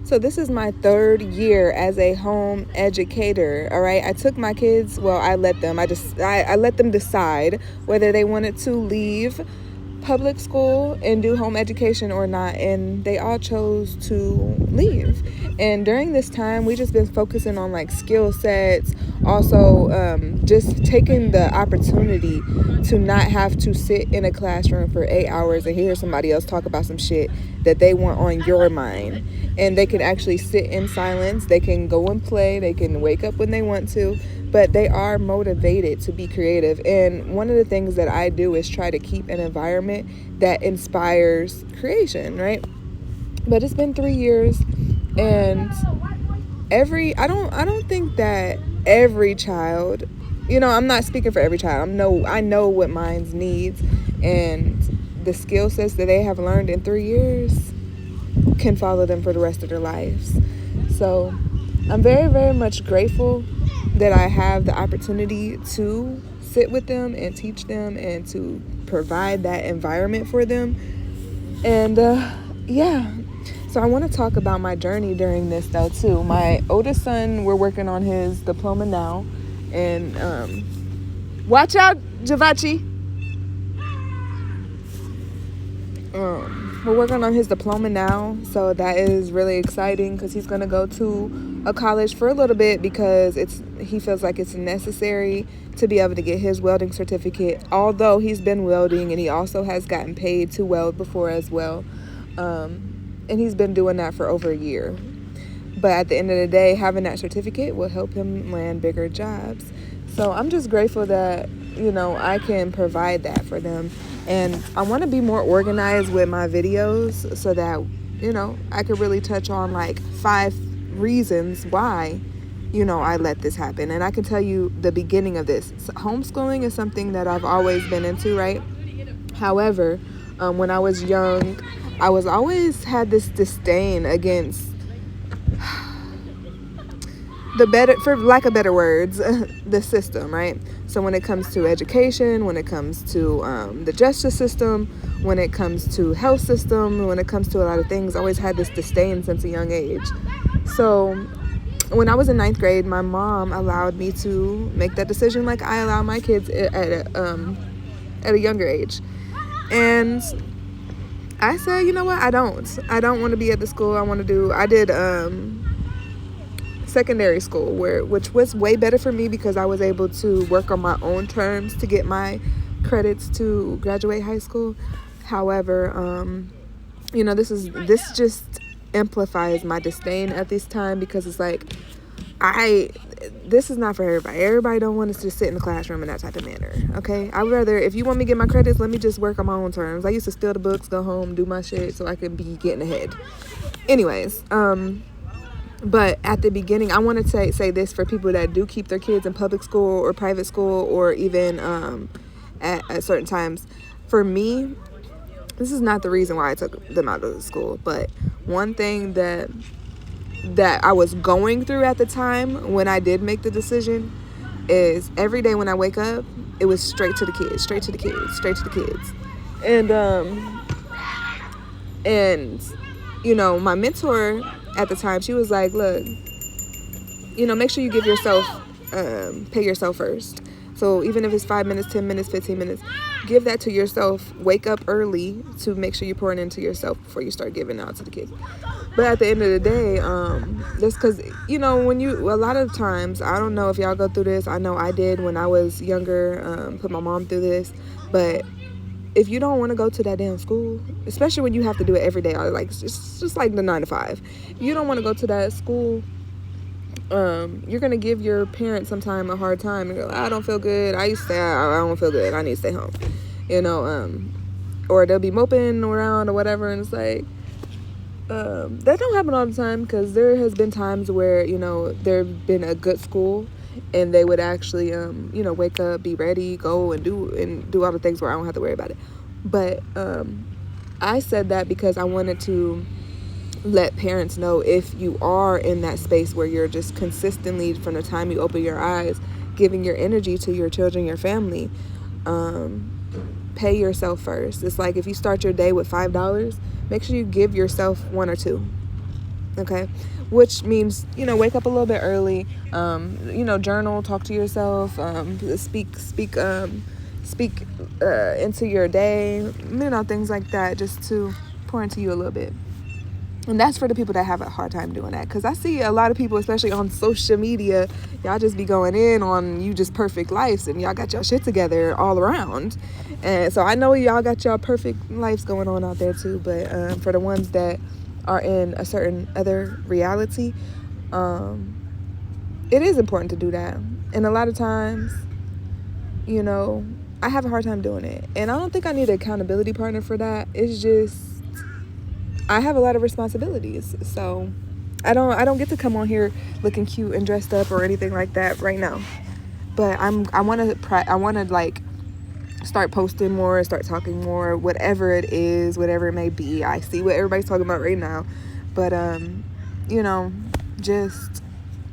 So this is my 3rd year as a home educator. All right, I took my kids. Well, I let them. I let them decide whether they wanted to leave public school and do home education or not, and they all chose to leave. And during this time, we just been focusing on like skill sets, also just taking the opportunity to not have to sit in a classroom for 8 hours and hear somebody else talk about some shit that they want on your mind. And they can actually sit in silence, they can go and play, they can wake up when they want to, but they are motivated to be creative. And one of the things that I do is try to keep an environment that inspires creation, right? But it's been 3 years, and I don't think that every child, I'm not speaking for every child. I know what mine's needs, and the skill sets that they have learned in 3 years can follow them for the rest of their lives. So I'm very, very much grateful that I have the opportunity to sit with them and teach them and to provide that environment for them. And yeah, so I want to talk about my journey during this though too. My oldest son, we're working on his diploma now, and watch out, Javachi. We're working on his diploma now, so that is really exciting because he's going to go to a college for a little bit because he feels like it's necessary to be able to get his welding certificate, although he's been welding and he also has gotten paid to weld before as well, and he's been doing that for over a year. But at the end of the day, having that certificate will help him land bigger jobs. So I'm just grateful that I can provide that for them. And I want to be more organized with my videos so that, I could really touch on like 5 reasons why, I let this happen. And I can tell you the beginning of this. Homeschooling is something that I've always been into, right? However, when I was young, I was always had this disdain against for lack of better words, the system, right? So when it comes to education, when it comes to the justice system, when it comes to health system, when it comes to a lot of things, I always had this disdain since a young age. So when I was in 9th grade, my mom allowed me to make that decision like I allow my kids at a younger age. And I said, you know what? I don't want to be at the school I did secondary school, which was way better for me because I was able to work on my own terms to get my credits to graduate high school. However, this just amplifies my disdain at this time because it's like this is not for everybody. Everybody don't want us to sit in the classroom in that type of manner. Okay, I would rather, if you want me to get my credits, let me just work on my own terms. I used to steal the books, go home, do my shit so I can be getting ahead. Anyways, but at the beginning, I want to say this for people that do keep their kids in public school or private school or even at certain times. For me, this is not the reason why I took them out of the school. But one thing that I was going through at the time when I did make the decision is every day when I wake up, it was straight to the kids, straight to the kids, straight to the kids. And my mentor at the time, she was like, look, make sure you give yourself, pay yourself first. So even if it's 5 minutes, 10 minutes, 15 minutes, give that to yourself. Wake up early to make sure you're pouring into yourself before you start giving out to the kids. But at the end of the day, that's because, a lot of times, I don't know if y'all go through this. I know I did when I was younger, put my mom through this. But if you don't want to go to that damn school, especially when you have to do it every day, like it's just like the 9 to 5. If you don't want to go to that school, you're gonna give your parents sometime a hard time. And go, I don't feel good. I don't feel good. I need to stay home. Or they'll be moping around or whatever, and it's like that don't happen all the time because there has been times where there's been a good school. And they would actually, wake up, be ready, go and do all the things where I don't have to worry about it. But I said that because I wanted to let parents know if you are in that space where you're just consistently, from the time you open your eyes, giving your energy to your children, your family, pay yourself first. It's like if you start your day with $5, make sure you give yourself 1 or 2. Okay, which means, wake up a little bit early, journal, talk to yourself, speak into your day, things like that, just to pour into you a little bit. And that's for the people that have a hard time doing that, because I see a lot of people, especially on social media, y'all just be going in on you just perfect lives, and y'all got y'all shit together all around. And so I know y'all got y'all perfect lives going on out there too, but for the ones that are in a certain other reality, it is important to do that. And a lot of times, I have a hard time doing it, and I don't think I need an accountability partner for that. It's just I have a lot of responsibilities, so I don't get to come on here looking cute and dressed up or anything like that right now. But I want to like start posting more, start talking more, whatever it is, whatever it may be. I see what everybody's talking about right now, but just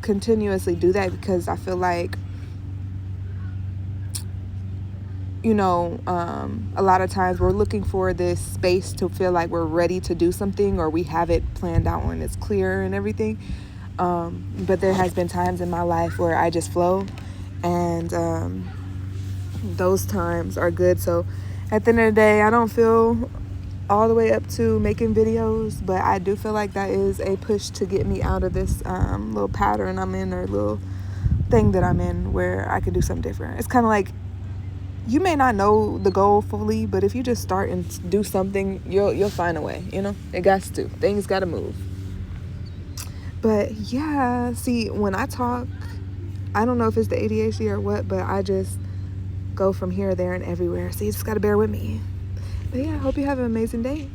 continuously do that, because I feel like a lot of times we're looking for this space to feel like we're ready to do something, or we have it planned out and it's clear and everything. But there has been times in my life where I just flow, and those times are good. So at the end of the day, I don't feel all the way up to making videos, but I do feel like that is a push to get me out of this little pattern I'm in, or little thing that I'm in, where I can do something different. It's kind of like, you may not know the goal fully, but if you just start and do something, you'll find a way. It got to. Things got to move. But yeah, see, when I talk, I don't know if it's the ADHD or what, but I just go from here, there, and everywhere. So you just got to bear with me. But yeah, I hope you have an amazing day.